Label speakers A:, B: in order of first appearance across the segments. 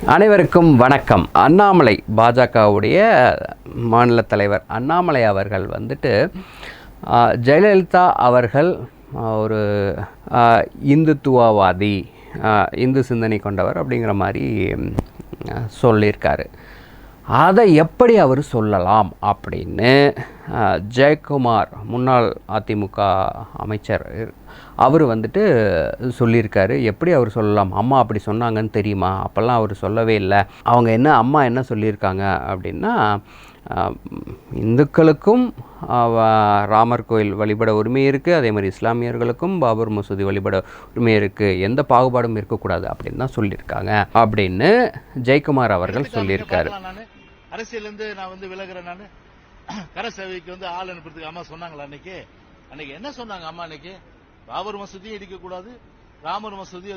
A: அனைவருக்கும் வணக்கம். அண்ணாமலை பாஜகவுடைய மாநில தலைவர் அண்ணாமலை அவர்கள் ஜெயலலிதா அவர்கள் ஒரு இந்துத்துவவாதி, இந்து சிந்தனை கொண்டவர் அப்படிங்கிற மாதிரி சொல்லியிருக்காரு. அதை எப்படி அவர் சொல்லலாம் அப்படின்னு ஜெயக்குமார், முன்னாள் அதிமுக அமைச்சர், அவர் சொல்லியிருக்காரு. எப்படி அவர் சொல்லலாம்? அம்மா அப்படி சொன்னாங்கன்னு தெரியுமா? அப்போல்லாம் அவர் சொல்லவே இல்லை. அவங்க அம்மா என்ன சொல்லியிருக்காங்க அப்படின்னா, இந்துக்களுக்கும் ராமர் கோயில் வழிபட உரிமை இருக்குது, அதே மாதிரி இஸ்லாமியர்களுக்கும் பாபர் மசூதி வழிபட உரிமை இருக்குது, எந்த பாகுபாடும் இருக்கக்கூடாது அப்படின்னு தான் சொல்லியிருக்காங்க அப்படின்னு ஜெயக்குமார் அவர்கள் சொல்லியிருக்காரு.
B: அரசியலேருந்து நான் விலகிறேன். நான் கர சேவைக்கு ஆள் அனுப்புறதுக்கு அம்மா சொன்னாங்களா? அன்னைக்கு என்ன சொன்னாங்க அம்மா? அன்னைக்கு பாபர் மசூதியும் இடிக்கக்கூடாது, ராமர் மசூதி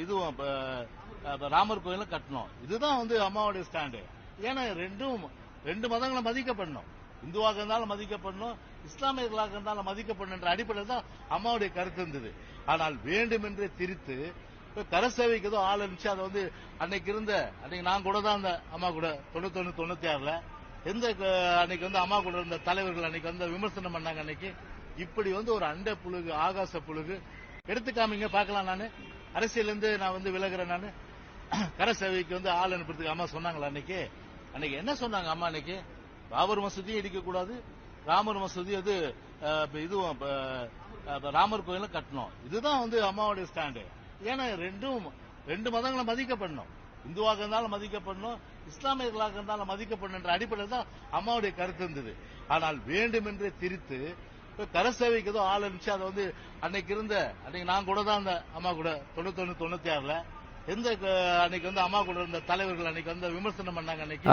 B: இதுவும் ராமர் கோயிலும் கட்டணும். இதுதான் அம்மாவுடைய ஸ்டாண்டு. ஏன்னா ரெண்டு மதங்களை மதிக்கப்படணும். இந்துவாக இருந்தாலும் மதிக்கப்படணும், இஸ்லாமியர்களாக இருந்தாலும் மதிக்கப்படணும் அடிப்படையில் தான் அம்மாவுடைய கருத்து இருந்தது. ஆனால் வேண்டுமென்றே திரித்து கர சேவைக்கு ஆள் இருந்துச்சு. அதை அன்னைக்கு நான் கூட தான் அந்த அம்மா கூட 91, 96 அன்னைக்கு அம்மா கூட இருந்த தலைவர்கள் அன்னைக்கு விமர்சனம் பண்ணாங்க. அன்னைக்கு இப்படி ஒரு அண்டை புழுகு, ஆகாச புழுகு எடுத்துக்காமீங்க பார்க்கலாம். நான் அரசியலேருந்து நான் விலகிறேன். நான் கர சேவைக்கு ஆள் அனுப்புறதுக்கு அம்மா சொன்னாங்களா? அன்னைக்கு என்ன சொன்னாங்க அம்மா? அன்னைக்கு பாபர் மசூதியும் இடிக்கக்கூடாது, ராமர் மசூதி இதுவும் ராமர் கோயிலும் கட்டணும். இதுதான் அம்மாவுடைய ஸ்டாண்டு. ஏன்னா ரெண்டு மதங்களை மதிக்கப்படணும். இந்துவாக இருந்தாலும் மதிக்கப்படணும், இஸ்லாமியர்களாக இருந்தாலும் மதிக்கப்படணும் அடிப்படையில் தான் அம்மாவுடைய கருத்து இருந்தது. ஆனால் வேண்டுமென்றே திரித்து கர சேவைக்கு ஆள் இருந்துச்சு. அதை அன்னைக்கு நான் கூட தான் அந்த அம்மா கூட 91, 96 அன்னைக்கு அம்மா கூட இருந்த தலைவர்கள் அன்னைக்கு விமர்சனம் பண்ணாங்க. அன்னைக்கு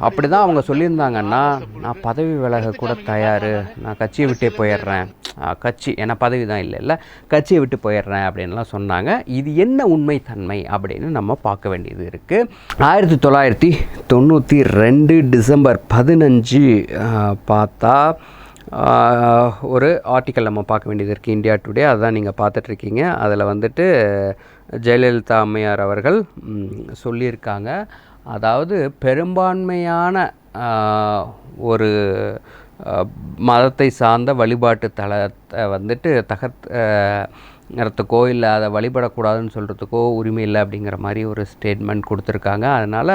A: அப்படிதான் அவங்க சொல்லியிருந்தாங்கன்னா, நான் பதவி விலக கூட தயார், நான் கட்சியை விட்டே போயிடுறேன், கட்சி ஏன்னா பதவி தான் இல்லை கட்சியை விட்டு போயிடுறேன் அப்படின்லாம் சொன்னாங்க. இது என்ன உண்மைத்தன்மை அப்படின்னு நம்ம பார்க்க வேண்டியது இருக்குது. 1992 டிசம்பர் 15 பார்த்தா ஒரு ஆர்டிக்கல் நம்ம பார்க்க வேண்டியது இருக்குது, இந்தியா டுடே. அதுதான் நீங்கள் பார்த்துட்ருக்கீங்க. அதில் ஜெயலலிதா அம்மையார் அவர்கள் சொல்லியிருக்காங்க. அதாவது பெரும்பான்மையான ஒரு மதத்தை சார்ந்த வழிபாட்டு தலத்தை தகர்த்துக்கோ இல்லை அதை வழிபடக்கூடாதுன்னு சொல்கிறதுக்கோ உரிமை இல்லை அப்படிங்கிற மாதிரி ஒரு ஸ்டேட்மெண்ட் கொடுத்துருக்காங்க. அதனால்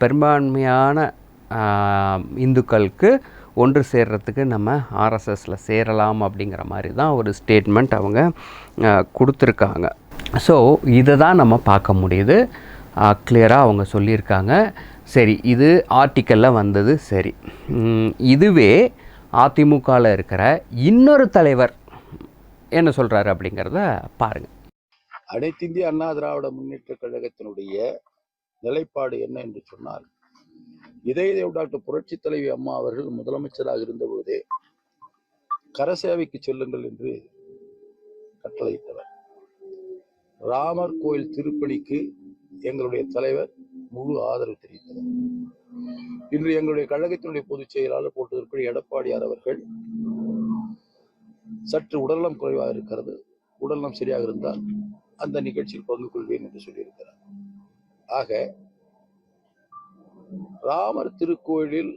A: பெரும்பான்மையான இந்துக்களுக்கு ஒன்று சேர்றதுக்கு நம்ம ஆர்எஸ்எஸில் சேரலாம் அப்படிங்கிற மாதிரி தான் ஒரு ஸ்டேட்மெண்ட் அவங்க கொடுத்துருக்காங்க. ஸோ இதை தான் நம்ம பார்க்க முடியுது. கிளியராக அவங்க சொல்லியிருக்காங்க. சரி, இது ஆர்டிக்கலில் வந்தது. சரி, இதுவே அதிமுகவில் இருக்கிற இன்னொரு தலைவர் என்ன சொல்கிறாரு அப்படிங்கிறத பாருங்கள்.
C: அனைத்து இந்திய அண்ணா திராவிட முன்னேற்ற கழகத்தினுடைய நிலைப்பாடு என்ன என்று சொன்னால், இதய டாக்டர் புரட்சி தலைவி அம்மா அவர்கள் முதலமைச்சராக இருந்தபோதே கரசேவைக்கு செல்லுங்கள் என்று கட்டளையிட்டவர். ராமர் கோயில் திருப்பணிக்கு எங்களுடைய தலைவர் முழு ஆதரவு தெரிவித்தவர். இன்று எங்களுடைய கழகத்தினுடைய பொதுச் செயலாளர் போட்டதற்கு எடப்பாடியார் அவர்கள் சற்று உடல்நலம் குறைவாக இருக்கிறது, உடல்நலம் சரியாக இருந்தால் அந்த நிகழ்ச்சியில் பங்கு கொள்வேன் என்று சொல்லியிருக்கிறார். ஆக ராமர் திருக்கோயிலில்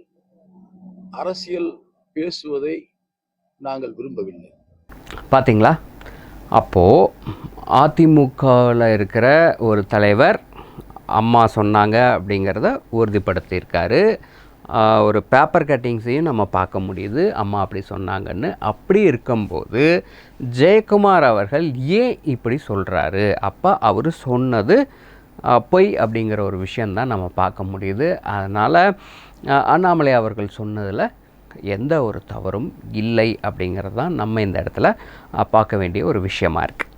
C: அரசியல் பேசுவதை நாங்கள் விரும்பவில்லை.
A: பார்த்தீங்களா? அப்போது அதிமுகவில் இருக்கிற ஒரு தலைவர் அம்மா சொன்னாங்க அப்படிங்கிறத உறுதிப்படுத்தியிருக்காரு. ஒரு பேப்பர் கட்டிங்ஸையும் நம்ம பார்க்க முடியுது, அம்மா அப்படி சொன்னாங்கன்னு. அப்படி இருக்கும்போது ஜெயக்குமார் அவர்கள் ஏன் இப்படி சொல்கிறாரு? அப்போ அவர் சொன்னது பொய் அப்படிங்கிற ஒரு விஷயந்தான் நம்ம பார்க்க முடியுது. அதனால் அண்ணாமலை அவர்கள் சொன்னதில் எந்த ஒரு தவறும் இல்லை அப்படிங்கிறது தான் நம்ம இந்த இடத்துல பார்க்க வேண்டிய ஒரு விஷயமா இருக்குது.